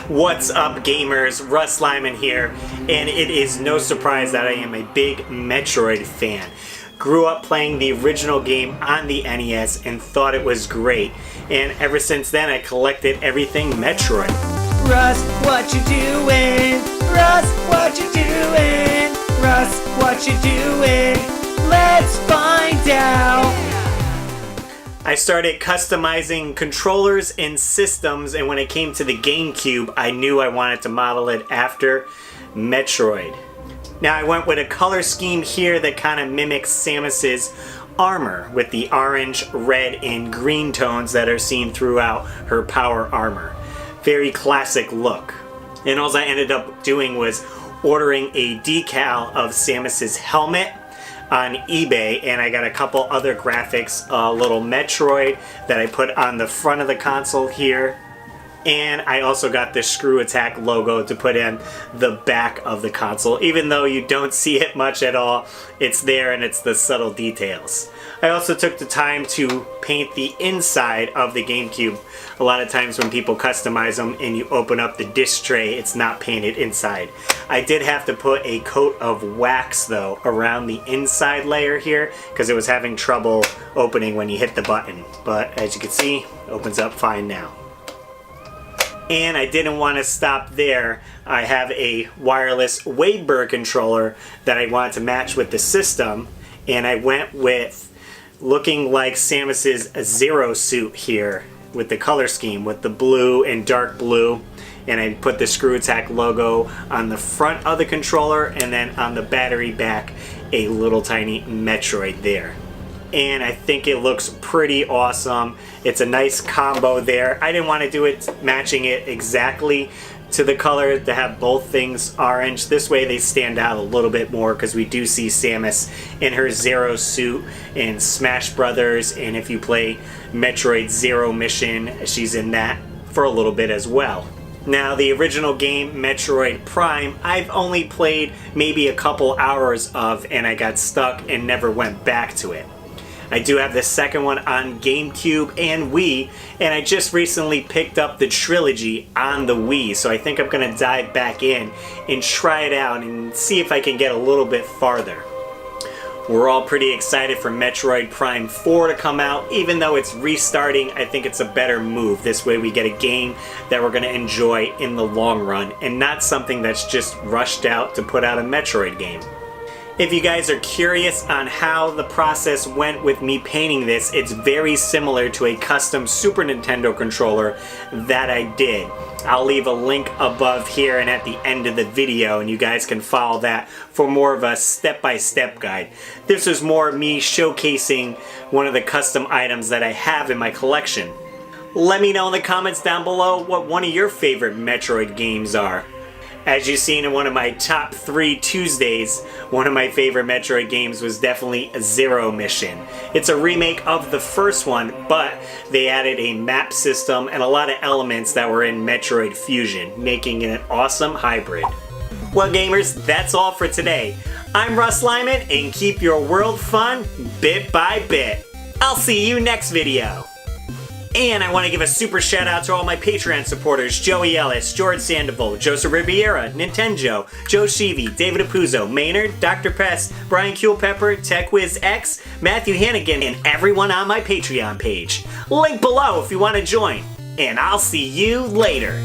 What's up, gamers? Russ Lyman here, and it is no surprise that I am a big Metroid fan. Grew up playing the original game on the NES and thought it was great, and ever since then I collected everything Metroid. Russ, what you doing? Russ, what you doing? Russ, what you doing? Let's find out! I started customizing controllers and systems, and when it came to the GameCube, I knew I wanted to model it after Metroid. Now I went with a color scheme here that kind of mimics Samus's armor with the orange, red, and green tones that are seen throughout her power armor. Very classic look. And all I ended up doing was ordering a decal of Samus's helmet on eBay, and I got a couple other graphics, a little Metroid that I put on the front of the console here, and I also got the Screw Attack logo to put in the back of the console. Even though you don't see it much at all, it's there and it's the subtle details. I also took the time to paint the inside of the GameCube. A lot of times when people customize them and you open up the disc tray, it's not painted inside. I did have to put a coat of wax though around the inside layer here because it was having trouble opening when you hit the button. But as you can see, it opens up fine now. And I didn't want to stop there. I have a wireless Waveburg controller that I wanted to match with the system, and I went with looking like Samus's Zero suit here with the color scheme with the blue and dark blue, and I put the Screw Attack logo on the front of the controller, and then on the battery back a little tiny Metroid there. And I think it looks pretty awesome. It's a nice combo there. I didn't want to do it matching it exactly to the color to have both things orange. This way they stand out a little bit more because we do see Samus in her Zero suit in Smash Brothers, and if you play Metroid Zero Mission, she's in that for a little bit as well. Now the original game, Metroid Prime, I've only played maybe a couple hours of, and I got stuck and never went back to it. I do have the second one on GameCube and Wii, and I just recently picked up the trilogy on the Wii, so I think I'm going to dive back in and try it out and see if I can get a little bit farther. We're all pretty excited for Metroid Prime 4 to come out. Even though it's restarting, I think it's a better move. This way we get a game that we're going to enjoy in the long run, and not something that's just rushed out to put out a Metroid game. If you guys are curious on how the process went with me painting this, it's very similar to a custom Super Nintendo controller that I did. I'll leave a link above here and at the end of the video, and you guys can follow that for more of a step-by-step guide. This is more me showcasing one of the custom items that I have in my collection. Let me know in the comments down below what one of your favorite Metroid games are. As you've seen in one of my top 3 Tuesdays, one of my favorite Metroid games was definitely Zero Mission. It's a remake of the first one, but they added a map system and a lot of elements that were in Metroid Fusion, making it an awesome hybrid. Well gamers, that's all for today. I'm Russ Lyman, and keep your world fun bit by bit. I'll see you next video. And I want to give a super shout out to all my Patreon supporters: Joey Ellis, George Sandoval, Joseph Riviera, Nintendo, Joe Sheevy, David Apuzzo, Maynard, Dr. Pest, Brian Culpepper, TechWizX, Matthew Hannigan, and everyone on my Patreon page. Link below if you want to join. And I'll see you later.